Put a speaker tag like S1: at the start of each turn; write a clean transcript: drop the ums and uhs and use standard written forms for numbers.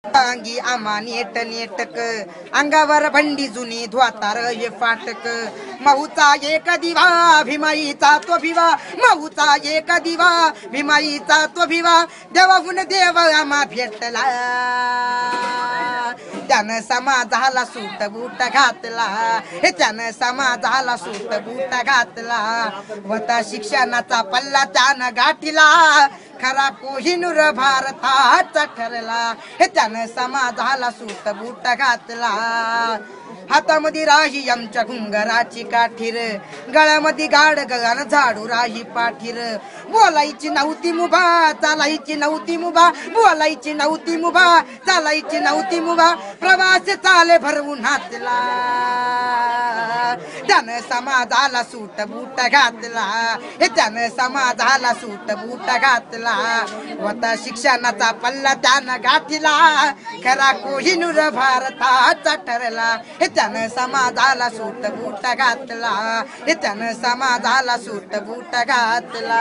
S1: अंगी आमा नेट नेटक अंगावर भंडी जुनी धुवातार हे फाटक माऊचा एक दिवा भीमाईचा तो भिवा माऊचा एक दिवा भीमाईचा तो भिवा देवाहून देव आम्हा भेटला त्यानं समाजाला सूट बूट घातला हे त्यानं समाजाला सूट बूट घातला होता शिक्षणाचा पल्ला त्यानं गाठीला खरा कोहिनूर भारताचा ठरला हे त्यानं समाजाला सूट बूट घातला हातामध्ये राही आमच्या घुंगराची काठीर गळ्यामध्ये गाड गगन झाडू राही पाठीर बोलायची नव्हती मुभा चालायची नव्हती मुभा बोलायची नव्हती मुभा चालायची नव्हती मुभा प्रवास चाले भरवून हातला त्यानं समाजाला सूट बूट घातला हे त्यानं समाजाला सूट बूट घातला होता शिक्षणाचा पल्ला त्यानं गाठीला खरा कोहिनूर भारताचा ठरला हे त्यानं समाजाला सूट बूट घातला हे त्यानं समाजाला सूट बूट घातला।